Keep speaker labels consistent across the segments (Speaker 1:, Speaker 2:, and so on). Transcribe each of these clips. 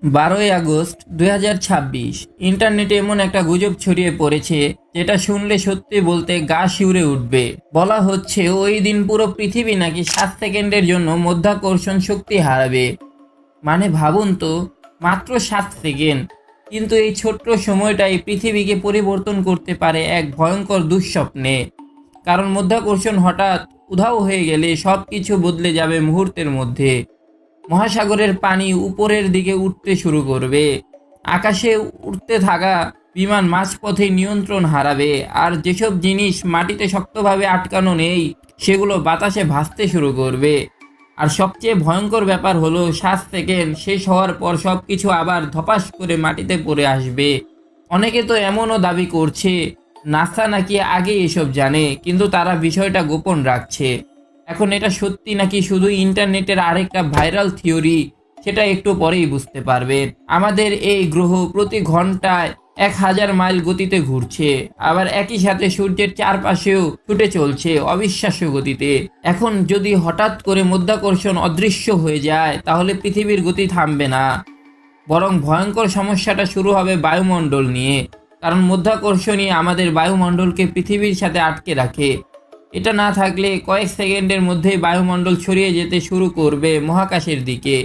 Speaker 1: 12ই August 2026 ইন্টারনেটে এমন একটা গুজব ছড়িয়ে পড়েছে যেটা শুনলে সত্যি বলতে গা শিউরে উঠবে। বলা হচ্ছে ওই দিন পুরো পৃথিবী নাকি 7 সেকেন্ডের জন্য মাধ্যাকর্ষণ শক্তি হারাবে। মানে ভাবুন তো, মাত্র 7 সেকেন্ড, কিন্তু এই ছোট্ট সময়টাই পৃথিবীকে পরিবর্তন করতে পারে এক ভয়ঙ্কর দুঃস্বপ্নে। কারণ মাধ্যাকর্ষণ হঠাৎ উধাও হয়ে গেলে সব কিছু বদলে যাবে মুহূর্তের মধ্যে। মহাসাগরের পানি উপরের দিকে উঠতে শুরু করবে, আকাশে উড়তে থাকা বিমান মাঝপথে নিয়ন্ত্রণ হারাবে, আর যেসব জিনিস মাটিতে শক্তভাবে আটকানো নেই সেগুলো বাতাসে ভাসতে শুরু করবে। আর সবচেয়ে ভয়ঙ্কর ব্যাপার হলো 7 সেকেন্ড শেষ হওয়ার পর সব কিছু আবার ধপাস করে মাটিতে পড়ে আসবে। অনেকে তো এমনও দাবি করছে নাসা নাকি আগে এসব জানে, কিন্তু তারা বিষয়টা গোপন রাখছে। এখন এটা সত্যি নাকি শুধু ইন্টারনেটের আরেকটা ভাইরাল থিওরি, সেটা একটু পরেই বুঝতে পারবেন। আমাদের এই গ্রহ প্রতি ঘন্টায় 1000 মাইল গতিতে ঘুরছে, আবার একই সাথে সূর্যের চারপাশেও ছুটে চলছে অবিশ্বাস্য গতিতে। এখন যদি হঠাৎ করে মাধ্যাকর্ষণ অদৃশ্য হয়ে যায় তাহলে পৃথিবীর গতি থামবে না, বরং ভয়ঙ্কর সমস্যাটা শুরু হবে বায়ুমণ্ডল নিয়ে। কারণ মাধ্যাকর্ষণই আমাদের বায়ুমণ্ডলকে পৃথিবীর সাথে আটকে রাখে। এটা না থাকলে কয়েক সেকেন্ডের মধ্যেই বায়ুমণ্ডল ছড়িয়ে যেতে শুরু করবে মহাকাশের দিকে,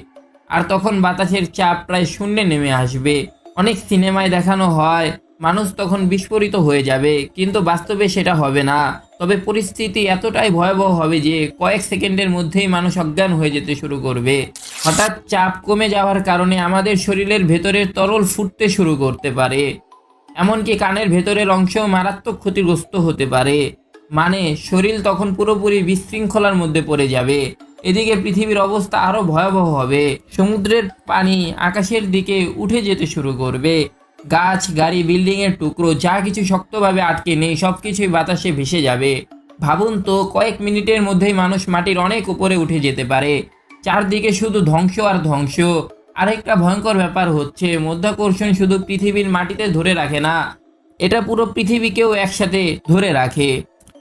Speaker 1: আর তখন বাতাসের চাপ প্রায় শূন্যে নেমে আসবে। অনেক সিনেমায় দেখানো হয় মানুষ তখন বিস্ফোরিত হয়ে যাবে, কিন্তু বাস্তবে সেটা হবে না। তবে পরিস্থিতি এতটাই ভয়াবহ হবে যে কয়েক সেকেন্ডের মধ্যেই মানুষ অজ্ঞান হয়ে যেতে শুরু করবে। হঠাৎ চাপ কমে যাওয়ার কারণে আমাদের শরীরের ভেতরের তরল ফুটতে শুরু করতে পারে, এমনকি কানের ভেতরের অংশও মারাত্মক ক্ষতিগ্রস্ত হতে পারে। মানে শরীর তখন পুরোপুরি বিশৃঙ্খলার মধ্যে পড়ে যাবে। এদিকে পৃথিবীর অবস্থা আরো ভয়াবহ হবে। সমুদ্রের পানি আকাশের দিকে উঠে যেতে শুরু করবে। গাছ, গাড়ি, বিল্ডিং এর টুকরো যা কিছু শক্তভাবে আটকে নেই সবকিছুই বাতাসে ভেসে যাবে। ভাবুন তো, কয়েক মিনিটের মধ্যেই মানুষ মাটির অনেক উপরে উঠে যেতে পারে। চারদিকে শুধু ধ্বংস আর ধ্বংস। আরেকটা ভয়ঙ্কর ব্যাপার হচ্ছে মাধ্যাকর্ষণ শুধু পৃথিবীর মাটিতে ধরে রাখে না, এটা পুরো পৃথিবীকেও একসাথে ধরে রাখে।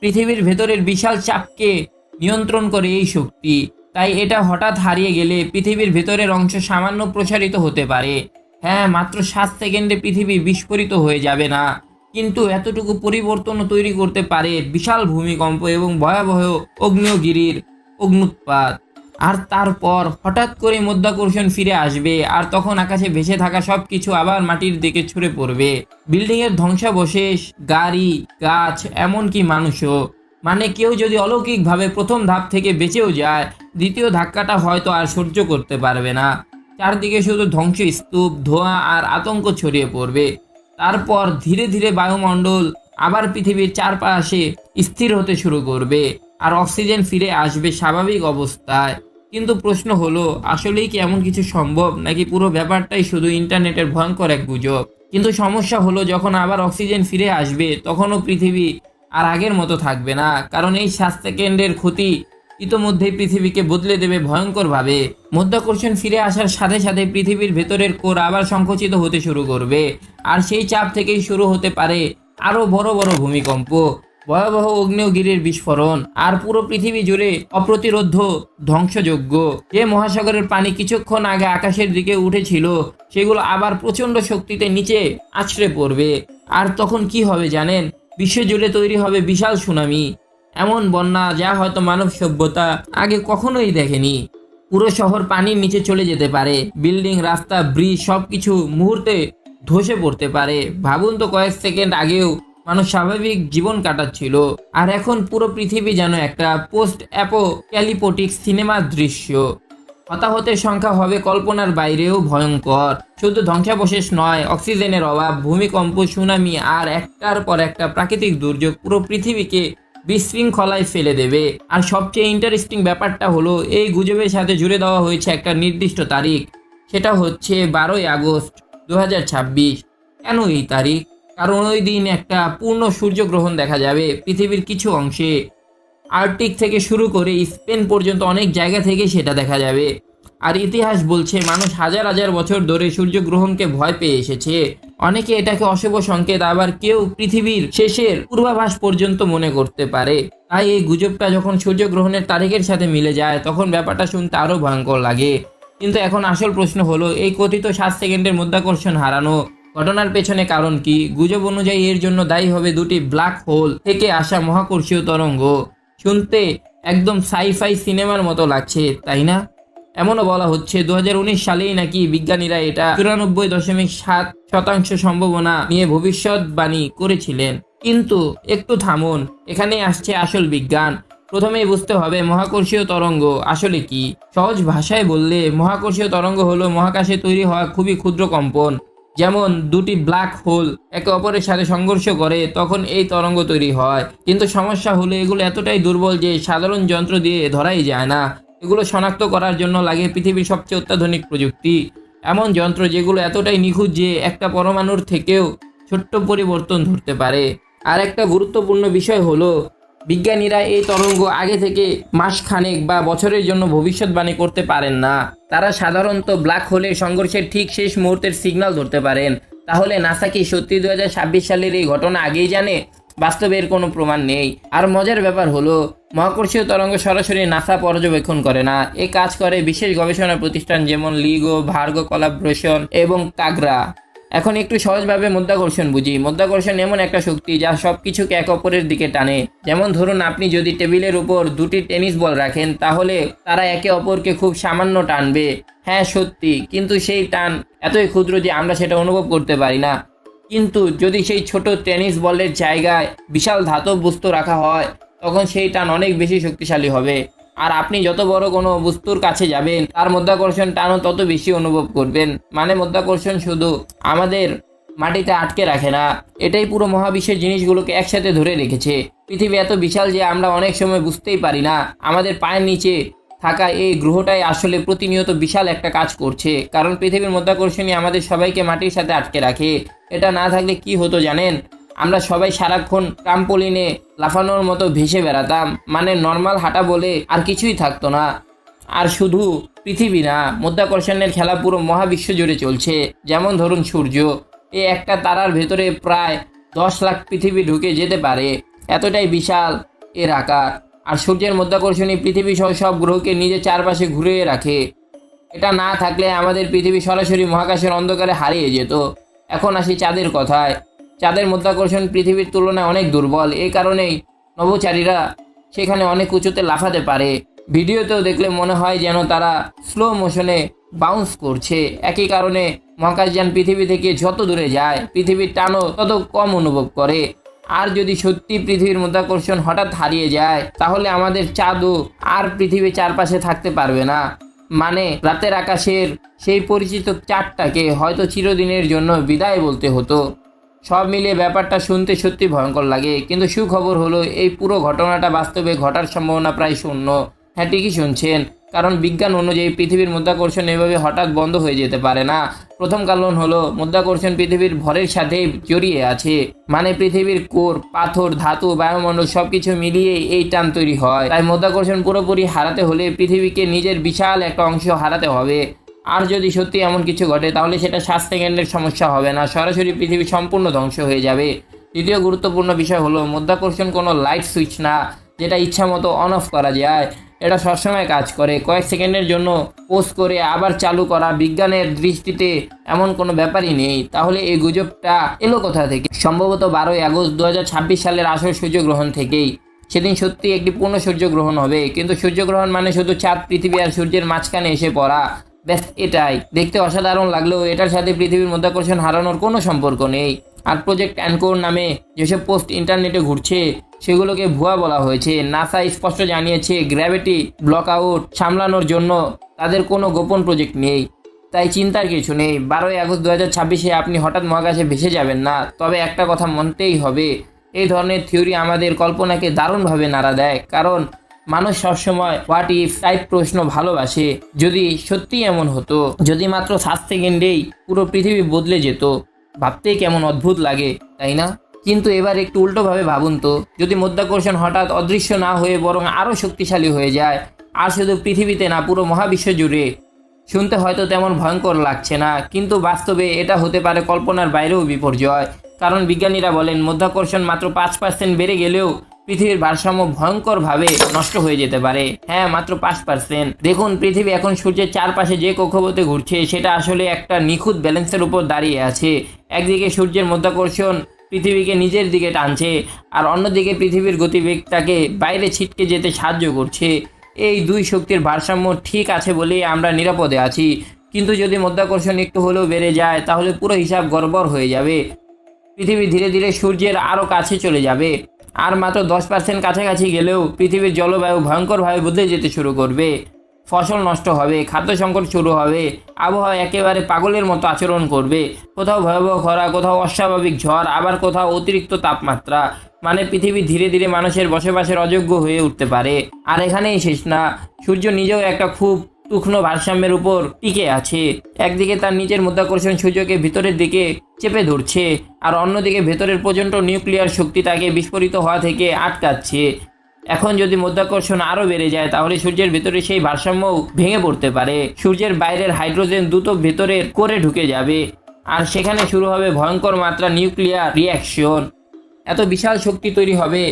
Speaker 1: পৃথিবীর ভেতরের বিশাল চাপকে নিয়ন্ত্রণ করে এই শক্তি। তাই এটা হঠাৎ হারিয়ে গেলে পৃথিবীর ভেতরের অংশ সামান্য প্রসারিত হতে পারে। হ্যাঁ, মাত্র 7 সেকেন্ডে পৃথিবী বিস্ফোরিত হয়ে যাবে না, কিন্তু এতটুকু পরিবর্তনও তৈরি করতে পারে বিশাল ভূমিকম্প এবং ভয়াবহ আগ্নেয়গিরির অগ্নুৎপাত। আর তারপর হঠাৎ করে মাধ্যাকর্ষণ ফিরে আসবে, আর তখন আকাশে ভেসে থাকা সবকিছু আবার মাটির দিকে ছুঁড়ে পড়বে। বিল্ডিং এর ধ্বংসাবশেষ, গাড়ি, গাছ, এমনকি মানুষও। মানে কেউ যদি অলৌকিকভাবে প্রথম ধাপ থেকে বেঁচেও যায়, দ্বিতীয় ধাক্কাটা হয়তো আর সহ্য করতে পারবে না। চারদিকে শুধু ধ্বংসস্তূপ, ধোঁয়া আর আতঙ্ক ছড়িয়ে পড়বে। তারপর ধীরে ধীরে বায়ুমণ্ডল আবার পৃথিবীর চারপাশে স্থির হতে শুরু করবে, আর অক্সিজেন ফিরে আসবে স্বাভাবিক অবস্থায়। কিন্তু প্রশ্ন হলো, আসলেই কি এমন কিছু সম্ভব, নাকি পুরো ব্যাপারটাই শুধু ইন্টারনেটের ভয়ঙ্কর এক গুজব? কিন্তু সমস্যা হলো, যখন আবার অক্সিজেন ফিরে আসবে তখনও পৃথিবী আর আগের মতো থাকবে না। কারণ এই 7 সেকেন্ডের ক্ষতি ইতোমধ্যেই পৃথিবীকে বদলে দেবে ভয়ঙ্করভাবে। মাধ্যাকর্ষণ ফিরে আসার সাথে সাথে পৃথিবীর ভেতরের কোর আবার সংকুচিত হতে শুরু করবে, আর সেই চাপ থেকেই শুরু হতে পারে আরো বড় বড় ভূমিকম্প, ভয়াবহ আগ্নেয়গিরির বিস্ফোরণ, আর পুরো পৃথিবী জুড়ে অপ্রতিরোধ্য ধ্বংসযজ্ঞ। যে মহাসাগরের পানি কিছুক্ষণ আগে আকাশের দিকে উঠেছিল সেগুলো আবার প্রচন্ড শক্তিতে নিচে আছড়ে পড়বে। আর তখন কি হবে জানেন? বিশ্বজুড়ে তৈরি হবে বিশাল সুনামি, এমন বন্যা যা হয়তো মানব সভ্যতা আগে কখনোই দেখেনি। পুরো শহর পানির নিচে চলে যেতে পারে, বিল্ডিং, রাস্তা, ব্রিজ সবকিছু মুহূর্তে ধসে পড়তে পারে। ভাবুন তো, কয়েক সেকেন্ড আগেও মানুষ স্বাভাবিক জীবন কাটাচ্ছিল, আর এখন পুরো পৃথিবী যেন একটা পোস্ট অ্যাপোক্যালিপটিক সিনেমার দৃশ্য। হতাহতের সংখ্যা হবে কল্পনার বাইরেও ভয়ঙ্কর। শুধু ধ্বংসাবশেষ নয়, অক্সিজেনের অভাব, ভূমিকম্প, সুনামি আর একটার পর একটা প্রাকৃতিক দুর্যোগ পুরো পৃথিবীকে বিশৃঙ্খলায় ফেলে দেবে। আর সবচেয়ে ইন্টারেস্টিং ব্যাপারটা হলো, এই গুজবের সাথে জুড়ে দেওয়া হয়েছে একটা নির্দিষ্ট তারিখ, সেটা হচ্ছে 12ই আগস্ট 2026। কেন এই তারিখ? কারণ ওই দিন একটা পূর্ণ সূর্যগ্রহণ দেখা যাবে পৃথিবীর কিছু অংশে। আর্কটিক থেকে শুরু করে স্পেন পর্যন্ত অনেক জায়গা থেকে সেটা দেখা যাবে। আর ইতিহাস বলছে মানুষ হাজার হাজার বছর ধরে সূর্যগ্রহণকে ভয় পেয়ে এসেছে। অনেকে এটাকে অশুভ সংকেত, আবার কেউ পৃথিবীর শেষের পূর্বাভাস পর্যন্ত মনে করতে পারে। তাই এই গুজবটা যখন সূর্যগ্রহণের তারিখের সাথে মিলে যায় তখন ব্যাপারটা শুনতে আরো ভয়ঙ্কর লাগে। কিন্তু এখন আসল প্রশ্ন হলো, এই কথিত 7 সেকেন্ডের মধ্যাকর্ষণ হারানো ঘটনার পেছনে কারণ কি? গুজব অনুযায়ী এর জন্য দায়ী হবে দুটি ব্ল্যাক হোল থেকে আসা মহাকর্ষীয় তরঙ্গ। শুনতে একদম সাইফাই সিনেমার মতো লাগছে, তাই না? এমনও বলা হচ্ছে 2019 সালেই নাকি বিজ্ঞানীরা এটা 94.7% সম্ভাবনা নিয়ে ভবিষ্যৎবাণী করেছিলেন। কিন্তু একটু থামুন, এখানেই আসছে আসল বিজ্ঞান। প্রথমেই বুঝতে হবে মহাকর্ষীয় তরঙ্গ আসলে কি। সহজ ভাষায় বললে মহাকর্ষীয় তরঙ্গ হলো মহাকাশে তৈরি হওয়া খুবই ক্ষুদ্র কম্পন। যেমন দুটি ব্ল্যাক হোল একে অপরের সাথে সংঘর্ষ করে তখন এই তরঙ্গ তৈরি হয়। কিন্তু সমস্যা হলো এগুলো এতটাই দুর্বল যে সাধারণ যন্ত্র দিয়ে ধরাই যায় না। এগুলো শনাক্ত করার জন্য লাগে পৃথিবীর সবচেয়ে অত্যাধুনিক প্রযুক্তি, এমন যন্ত্র যেগুলো এতটাই নিখুঁত যে একটা পরমাণুর থেকেও ছোট্ট পরিবর্তন ধরতে পারে। আর একটা গুরুত্বপূর্ণ বিষয় হলো বিজ্ঞানীরা এই তরঙ্গ আগে থেকে মাসখানেক বা বছরের জন্য ভবিষ্যৎবাণী করতে পারেন না। তারা সাধারণত ব্ল্যাক হোলের সংঘর্ষের ঠিক শেষ মুহূর্তের সিগন্যাল ধরতে পারেন। তাহলে নাসা কি সত্যি 2026 সালের এই ঘটনা আগেই জানে? বাস্তবে এর কোনো প্রমাণ নেই। আর মজার ব্যাপার হলো মহাকর্ষীয় তরঙ্গ সরাসরি নাসা পর্যবেক্ষণ করে না। এ কাজ করে বিশেষ গবেষণা প্রতিষ্ঠান যেমন লিগো, ভার্গো কোলাবরেশন এবং কাগরা। এখন একটু সহজভাবে মধ্যাকর্ষণ বুঝি। মধ্যাকর্ষণ এমন একটা শক্তি যা সবকিছুকে এক অপরের দিকে টানে। যেমন ধরুন আপনি যদি টেবিলের উপর দুটি টেনিস বল রাখেন তাহলে তারা একে অপরকে খুব সামান্য টানবে। হ্যাঁ সত্যি, কিন্তু সেই টান এতই ক্ষুদ্র যে আমরা সেটা অনুভব করতে পারি না। কিন্তু যদি সেই ছোট টেনিস বলের জায়গায় বিশাল ধাতব বস্তু রাখা হয় তখন সেই টান অনেক বেশি শক্তিশালী হবে। আর আপনি যত বড় কোনো বস্তুর কাছে যাবেন তার মধ্যাকর্ষণ টানও তত বেশি অনুভব করবেন। মানে মধ্যাকর্ষণ শুধু আমাদের মাটিতে আটকে রাখে না, এটাই পুরো মহাবিশ্বের জিনিসগুলোকে একসাথে ধরে রেখেছে। পৃথিবী এত বিশাল যে আমরা অনেক সময় বুঝতেই পারি না। আমাদের পায়ের নিচে থাকা এই গ্রহটাই আসলে প্রতিনিয়ত বিশাল একটা কাজ করছে, কারণ পৃথিবীর মধ্যাকর্ষণই আমাদের সবাইকে মাটির সাথে আটকে রাখে। এটা না থাকলে কি হতো জানেন? আমরা সবাই সারাক্ষণ ট্রাম্পোলিনে লাফানোর মতো ভেসে বেড়াতাম। মানে নর্মাল হাঁটা বলে আর কিছুই থাকতো না। আর শুধু পৃথিবী না, মধ্যাকর্ষণের খেলা পুরো মহাবিশ্ব জুড়ে চলছে। যেমন ধরুন সূর্য, এই একটা তারার ভেতরে প্রায় 10 লাখ পৃথিবী ঢুকে যেতে পারে, এতটাই বিশাল এর আকার। আর সূর্যের মধ্যাকর্ষণই পৃথিবী সহ সব গ্রহকে নিজের চারপাশে ঘুরিয়ে রাখে। এটা না থাকলে আমাদের পৃথিবী সরাসরি মহাকাশের অন্ধকারে হারিয়ে যেত। এখন আসি চাঁদের কথায়। চাঁদের মধ্যাকর্ষণ পৃথিবীর তুলনায় অনেক দুর্বল। এই কারণেই নভোচারীরা সেখানে অনেক উঁচুতে লাফাতে পারে। ভিডিওতেও দেখলে মনে হয় যেন তারা স্লো মোশনে বাউন্স করছে। একই কারণে মহাকাশযান পৃথিবী থেকে যত দূরে যায় পৃথিবীর টানও তত কম অনুভব করে। আর যদি সত্যি পৃথিবীর মধ্যাকর্ষণ হঠাৎ হারিয়ে যায় তাহলে আমাদের চাঁদও আর পৃথিবীর চারপাশে থাকতে পারবে না। মানে রাতের আকাশের সেই পরিচিত চাঁদটাকে হয়তো চিরদিনের জন্য বিদায় বলতে হতো। সব মিলিয়ে ব্যাপারটা শুনতে সত্যি ভয়ঙ্কর লাগে, কিন্তু সুখবর হলো এই পুরো ঘটনাটা বাস্তবে ঘটার সম্ভাবনা প্রায় শূন্য। হ্যাঁ ঠিকই শুনছেন, কারণ বিজ্ঞান অনুযায়ী পৃথিবীর মধ্যাকর্ষণ এভাবে হঠাৎ বন্ধ হয়ে যেতে পারে না। প্রথম কারণ হলো মধ্যাকর্ষণ পৃথিবীর ভরের সাথে জড়িয়ে আছে। মানে পৃথিবীর কোর, পাথর, ধাতু, বায়ুমণ্ডল সবকিছু মিলিয়ে এই টান তৈরি হয়। তাই মধ্যাকর্ষণ পুরোপুরি হারাতে হলে পৃথিবীকে নিজের বিশাল একটা অংশ হারাতে হবে। আর যদি সত্যি এমন কিছু ঘটে তাহলে সেটা 7 সেকেন্ডের সমস্যা হবে না, সরাসরি পৃথিবী সম্পূর্ণ ধ্বংস হয়ে যাবে। দ্বিতীয় গুরুত্বপূর্ণ বিষয় হলো মধ্যাকর্ষণ কোনো লাইট সুইচ না যেটা ইচ্ছা মতো অন অফ করা যায়। এটা সবসময় কাজ করে। কয়েক সেকেন্ডের জন্য পোজ করে আবার চালু করা বিজ্ঞানের দৃষ্টিতে এমন কোনো ব্যাপারই নেই। তাহলে এই গুজবটা এলো কোথা থেকে? সম্ভবত 12ই আগস্ট 2026 সালের আসল সূর্যগ্রহণ থেকেই। সেদিন সত্যি একটি পূর্ণ সূর্যগ্রহণ হবে। কিন্তু সূর্যগ্রহণ মানে শুধু চাঁদ পৃথিবী আর সূর্যের মাঝখানে এসে পড়া, ব্যাস এটাই। দেখতে অসাধারণ লাগলেও এটার সাথে পৃথিবীর মধ্যাকর্ষণ হারানোর কোনো সম্পর্ক নেই। আর প্রজেক্ট অ্যানকোর নামে যেসব পোস্ট ইন্টারনেটে ঘুরছে সেগুলোকে ভুয়া বলা হয়েছে। নাসা স্পষ্ট জানিয়েছে গ্র্যাভিটি ব্লক আউট সামলানোর জন্য তাদের কোনো গোপন প্রজেক্ট নেই। তাই চিন্তার কিছু নেই। 12ই আগস্ট 2026-এ আপনি হঠাৎ মহাকাশে ভেসে যাবেন না। তবে একটা কথা মানতেই হবে, এই ধরনের থিওরি আমাদের কল্পনাকে দারুণভাবে নাড়া দেয়। কারণ মানুষ সবসময় হোয়াট ইফ টাইপ প্রশ্ন ভালোবাসে। যদি সত্যি এমন হতো, যদি মাত্র 7 সেকেন্ডেই পুরো পৃথিবী বদলে যেত, ভাবতেই কেমন অদ্ভুত লাগে, তাই না? কিন্তু এবার একটু উল্টোভাবে ভাবুন তো, যদি মধ্যাকর্ষণ হঠাৎ অদৃশ্য না হয়ে বরং আরও শক্তিশালী হয়ে যায়, আর শুধু পৃথিবীতে না পুরো মহাবিশ্ব জুড়ে। শুনতে হয়তো তেমন ভয়ঙ্কর লাগছে না, কিন্তু বাস্তবে এটা হতে পারে কল্পনার বাইরেও বিপর্যয়। কারণ বিজ্ঞানীরা বলেন মধ্যাকর্ষণ মাত্র 5% বেড়ে গেলেও পৃথিবীর ভারসাম্য ভয়ঙ্করভাবে নষ্ট হয়ে যেতে পারে। হ্যাঁ, মাত্র 5%। দেখুন, পৃথিবী এখন সূর্যের চারপাশে যে কক্ষপথে ঘুরছে সেটা আসলে একটা নিখুঁত ব্যালেন্সের উপর দাঁড়িয়ে আছে। একদিকে সূর্যের মাধ্যাকর্ষণ পৃথিবীকে নিজের দিকে টানছে, আর অন্যদিকে পৃথিবীর গতিবেগ তাকে বাইরে ছিটকে যেতে সাহায্য করছে। এই দুই শক্তির ভারসাম্য ঠিক আছে বলেই আমরা নিরাপদে আছি। কিন্তু যদি মাধ্যাকর্ষণ একটু হলেও বেড়ে যায় তাহলে পুরো হিসাব গড়বড় হয়ে যাবে। পৃথিবী ধীরে ধীরে সূর্যের আরও কাছে চলে যাবে, আর মাত্র 10% কাছাকাছি গেলেও পৃথিবীর জলবায়ু ভয়ঙ্করভাবে বদলে যেতে শুরু করবে। ফসল নষ্ট হবে, খাদ্য সংকট শুরু হবে, আবহাওয়া একেবারে পাগলের মতো আচরণ করবে। কোথাও ভয়াবহ খরা, কোথাও অস্বাভাবিক ঝড়, আবার কোথাও অতিরিক্ত তাপমাত্রা। মানে পৃথিবী ধীরে ধীরে মানুষের বসবাসের অযোগ্য হয়ে উঠতে পারে। আর এখানেই শেষ না, সূর্য নিজেও একটা খুব তীক্ষ্ণ ভারসাম্যের উপর টিকে আছে। একদিকে তার নিজের মাধ্যাকর্ষণ সূর্যকে ভিতরের দিকে চেপে ধরছে, আর অন্যদিকে ভেতরের প্রচণ্ড নিউক্লিয়ার শক্তি তাকে বিস্ফোরিত হওয়া থেকে আটকাচ্ছে। এখন যদি মাধ্যাকর্ষণ আরও বেড়ে যায় তাহলে সূর্যের ভেতরে সেই ভারসাম্যও ভেঙে পড়তে পারে। সূর্যের বাইরের হাইড্রোজেন দ্রুত ভেতরের কোরে ঢুকে যাবে, আর সেখানে শুরু হবে ভয়ঙ্কর মাত্রা নিউক্লিয়ার রিঅ্যাকশন। এত বিশাল শক্তি তৈরি হবে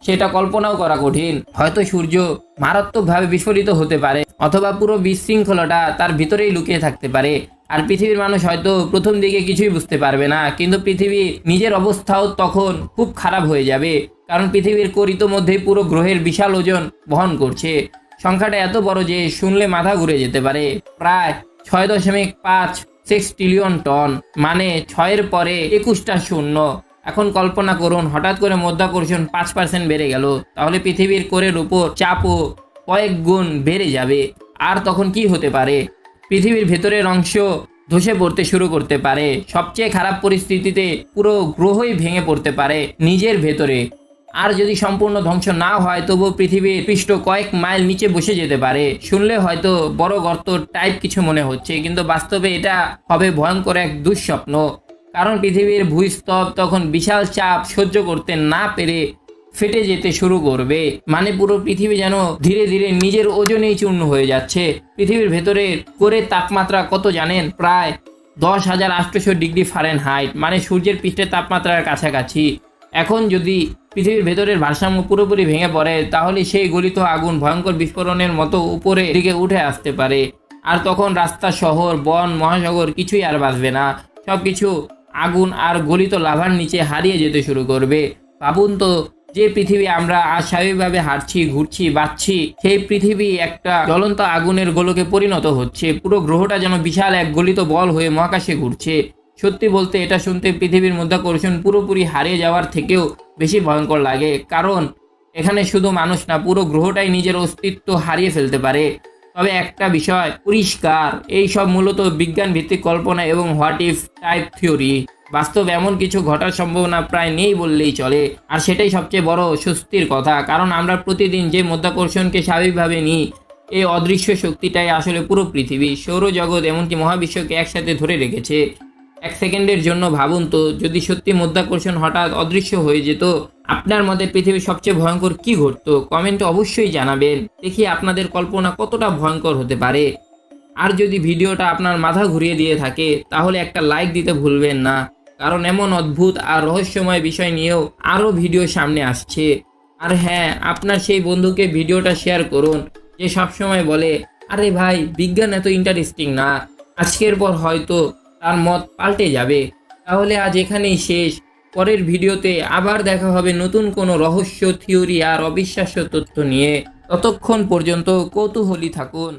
Speaker 1: সেটা কল্পনাও করা কঠিন। হয়তো সূর্য মারাত্মকভাবে বিস্ফোরিত হতে পারে, অথবা পুরো বিশৃঙ্খলাটা তার ভিতরেই লুকিয়ে থাকতে পারে। আর পৃথিবীর মানুষ হয়তো প্রথম দিকে কিছুই বুঝতে পারবে না, কিন্তু পৃথিবী নিজের অবস্থাও তখন খুব খারাপ হয়ে যাবে, কারণ পৃথিবীর করিত মধ্যেই পুরো গ্রহের বিশাল ওজন বহন করছে। সংখ্যাটা এত বড় যে শুনলে মাথা ঘুরে যেতে পারে। প্রায় 6.56 ট্রিলিয়ন টন, মানে 6-এর পরে 21টা শূন্য। এখন কল্পনা করুন, হঠাৎ করে মাধ্যাকর্ষণ 5% বেড়ে গেল, তাহলে পৃথিবীর কোরের উপর চাপও কয়েক গুণ বেড়ে যাবে। আর তখন কি হতে পারে? পৃথিবীর ভেতরের অংশ ধসে পড়তে শুরু করতে পারে। সবচেয়ে খারাপ পরিস্থিতিতে পুরো গ্রহই ভেঙে পড়তে পারে নিজের ভেতরে। আর যদি সম্পূর্ণ ধ্বংস না হয় তবুও পৃথিবীর পৃষ্ঠ কয়েক মাইল নিচে বসে যেতে পারে। শুনলে হয়তো বড় গর্ত টাইপ কিছু মনে হচ্ছে, কিন্তু বাস্তবে এটা হবে ভয়ঙ্কর এক দুঃস্বপ্ন। কারণ পৃথিবীর ভূস্তর তখন বিশাল চাপ সহ্য করতে না পেরে ফেটে যেতে শুরু করবে। মানে পুরো পৃথিবী যেন ধীরে ধীরে নিজের ওজনেই চূর্ণ হয়ে যাচ্ছে। পৃথিবীর ভেতরে কোরের তাপমাত্রা কত জানেন? প্রায় 10,800 ডিগ্রি ফারেনহাইট, মানে সূর্যের পৃষ্ঠের তাপমাত্রার কাছাকাছি। এখন যদি পৃথিবীর ভেতরের ভারসাম্য পুরোপুরি ভেঙে পড়ে তাহলে সেই গলিত আগুন ভয়ঙ্কর বিস্ফোরণের মতো উপরে দিকে উঠে আসতে পারে। আর তখন রাস্তা, শহর, বন, মহাসাগর কিছুই আর বাঁচবে না। সবকিছু আগুন আর গলিত লাভার নিচে হারিয়ে যেতে শুরু করবে। ভাবুন তো, যে পৃথিবী আমরা আজ স্বাভাবিকভাবে হাঁটছি, ঘুরছি, বাঁচছি, সেই পৃথিবী একটা জ্বলন্ত আগুনের গোলকে পরিণত হচ্ছে। পুরো গ্রহটা যেন বিশাল এক গলিত বল হয়ে মহাকাশে ঘুরছে। সত্যি বলতে এটা শুনতে পৃথিবীর মাধ্যাকর্ষণ পুরোপুরি হারিয়ে যাওয়ার থেকেও বেশি ভয়ঙ্কর লাগে, কারণ এখানে শুধু মানুষ না, পুরো গ্রহটাই নিজের অস্তিত্ব হারিয়ে ফেলতে পারে। তবে একটা বিষয় পরিষ্কার, এই সব মূলত বিজ্ঞান ভিত্তিক কল্পনা এবং হোয়াট ইফ টাইপ থিওরি। বাস্তব এমন কিছু ঘটার সম্ভাবনা প্রায় নেই বললেই চলে। আর সেটাই সবচেয়ে বড় স্বস্তির কথা, কারণ আমরা প্রতিদিন যে মাধ্যাকর্ষণকে স্বাভাবিকভাবে নিই, এই অদৃশ্য শক্তিটাই আসলে পুরো পৃথিবী, সৌরজগৎ, এমনকি মহাবিশ্বকে একসাথে ধরে রেখেছে। এক সেকেন্ডের জন্য ভাবুন তো, যদি সত্যি মাধ্যাকর্ষণ হঠাৎ অদৃশ্য হয়ে যেত, আপনার মতে পৃথিবীর সবচেয়ে ভয়ঙ্কর কি ঘটতো? কমেন্টে অবশ্যই জানাবেন। দেখি আপনাদের কল্পনা কতটা ভয়ঙ্কর হতে পারে। আর যদি ভিডিওটা আপনার মাথা ঘুরিয়ে দিয়ে থাকে তাহলে একটা লাইক দিতে ভুলবেন না, কারণ এমন অদ্ভুত আর রহস্যময় বিষয় নিয়েও আরও ভিডিও সামনে আসছে। আর হ্যাঁ, আপনার সেই বন্ধুকে ভিডিওটা শেয়ার করুন যে সবসময় বলে, আরে ভাই, বিজ্ঞান এত ইন্টারেস্টিং না। আজকের পর হয়তো তার মত পাল্টে যাবে। তাহলে আজ এখানেই শেষ। পরের ভিডিওতে আবার দেখা হবে নতুন কোনো রহস্য, থিওরি আর অবিশ্বাস্য তথ্য নিয়ে। ততক্ষণ পর্যন্ত কৌতূহলী থাকুন।